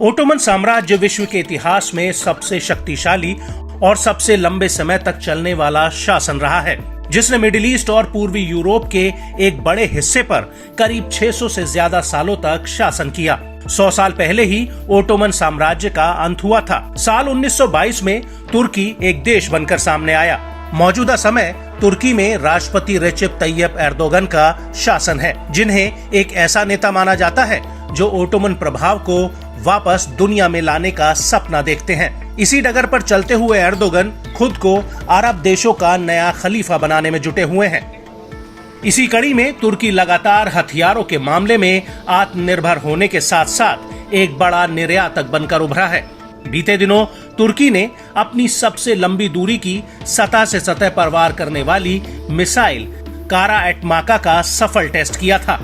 Ottoman साम्राज्य विश्व के इतिहास में सबसे शक्तिशाली और सबसे लंबे समय तक चलने वाला शासन रहा है, जिसने मिडिल ईस्ट और पूर्वी यूरोप के एक बड़े हिस्से पर करीब 600 से ज्यादा सालों तक शासन किया। 100 साल पहले ही ओटोमन साम्राज्य का अंत हुआ था। साल 1922 में तुर्की एक देश बनकर सामने आया। मौजूदा समय तुर्की में राष्ट्रपति रेसिप तैयप एर्दोगन का शासन है, जिन्हें एक ऐसा नेता माना जाता है जो ओटोमन प्रभाव को वापस दुनिया में लाने का सपना देखते हैं। इसी डगर पर चलते हुए एर्दोगन खुद को अरब देशों का नया खलीफा बनाने में जुटे हुए हैं। इसी कड़ी में तुर्की लगातार हथियारों के मामले में आत्मनिर्भर होने के साथ साथ एक बड़ा निर्यातक बनकर उभरा है। बीते दिनों तुर्की ने अपनी सबसे लंबी दूरी की सतह से सतह पर वार करने वाली मिसाइल कारा एटमाका का सफल टेस्ट किया था।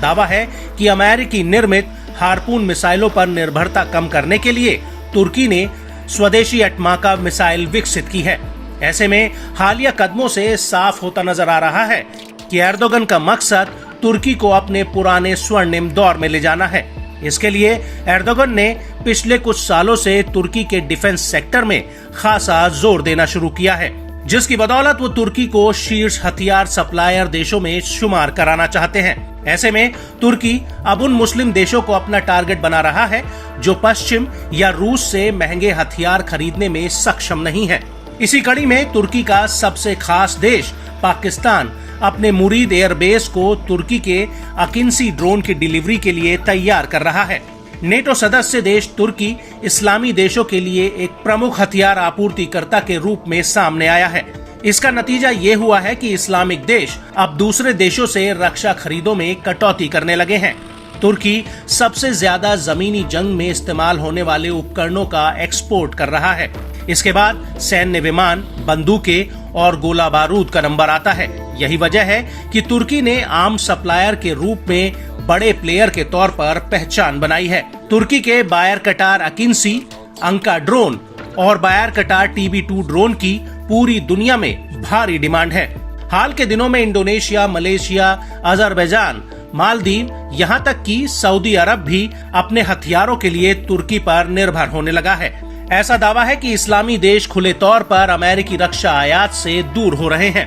दावा है कि अमेरिकी निर्मित हार्पून मिसाइलों पर निर्भरता कम करने के लिए तुर्की ने स्वदेशी एटमाका मिसाइल विकसित की है। ऐसे में हालिया कदमों से साफ होता नजर आ रहा है कि एर्दोगन का मकसद तुर्की को अपने पुराने स्वर्णिम दौर में ले जाना है। इसके लिए एर्दोगन ने पिछले कुछ सालों से तुर्की के डिफेंस सेक्टर में खासा जोर देना शुरू किया है, जिसकी बदौलत वो तुर्की को शीर्ष हथियार सप्लायर देशों में शुमार कराना चाहते हैं। ऐसे में तुर्की अब उन मुस्लिम देशों को अपना टारगेट बना रहा है जो पश्चिम या रूस से महंगे हथियार खरीदने में सक्षम नहीं है। इसी कड़ी में तुर्की का सबसे खास देश पाकिस्तान अपने मुरीद एयरबेस को तुर्की के अकिंसी ड्रोन की डिलीवरी के लिए तैयार कर रहा है। नेटो सदस्य देश तुर्की इस्लामी देशों के लिए एक प्रमुख हथियार आपूर्तिकर्ता के रूप में सामने आया है। इसका नतीजा ये हुआ है कि इस्लामिक देश अब दूसरे देशों से रक्षा खरीदों में कटौती करने लगे हैं। तुर्की सबसे ज्यादा जमीनी जंग में इस्तेमाल होने वाले उपकरणों का एक्सपोर्ट कर रहा है। इसके बाद सैन्य विमान, बंदूकें और गोला बारूद का नंबर आता है। यही वजह है कि तुर्की ने आर्म सप्लायर के रूप में बड़े प्लेयर के तौर पर पहचान बनाई है। तुर्की के बायर कटार अकिंसी, अंका ड्रोन और बायर कटार TB2 ड्रोन की पूरी दुनिया में भारी डिमांड है। हाल के दिनों में इंडोनेशिया, मलेशिया, अजरबैजान, मालदीव, यहाँ तक कि सऊदी अरब भी अपने हथियारों के लिए तुर्की पर निर्भर होने लगा है। ऐसा दावा है कि इस्लामी देश खुले तौर पर अमेरिकी रक्षा आयात से दूर हो रहे हैं।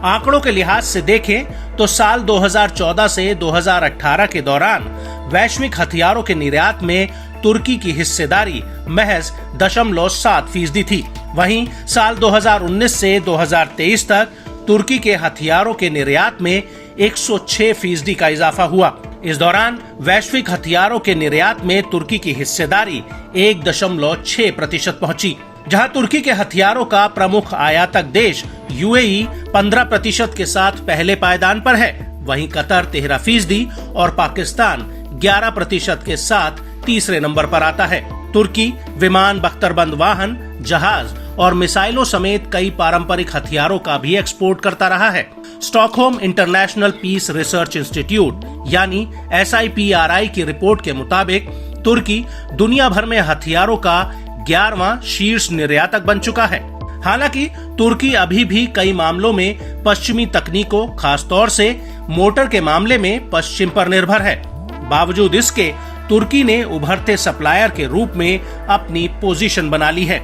आंकड़ों के लिहाज से देखें तो साल 2014 से 2018 के दौरान वैश्विक हथियारों के निर्यात में तुर्की की हिस्सेदारी महज 0.7% थी। वहीं साल 2019 से 2023 तक तुर्की के हथियारों के निर्यात में 106% का इजाफा हुआ। इस दौरान वैश्विक हथियारों के निर्यात में तुर्की की हिस्सेदारी 1.6% पहुंची। जहां तुर्की के हथियारों का प्रमुख आयातक देश UAE 15% के साथ पहले पायदान पर है, वहीं कतर 13% और पाकिस्तान 11% के साथ तीसरे नंबर पर आता है। तुर्की विमान, बख्तरबंद वाहन, जहाज और मिसाइलों समेत कई पारंपरिक हथियारों का भी एक्सपोर्ट करता रहा है। Stockholm International Peace Research Institute यानी SIPRI की रिपोर्ट के मुताबिक तुर्की दुनिया भर में हथियारों का 11वां शीर्ष निर्यातक बन चुका है। हालांकि तुर्की अभी भी कई मामलों में पश्चिमी तकनीकों, खासतौर से मोटर के मामले में पश्चिम पर निर्भर है। बावजूद इसके तुर्की ने उभरते सप्लायर के रूप में अपनी पोजीशन बना ली है।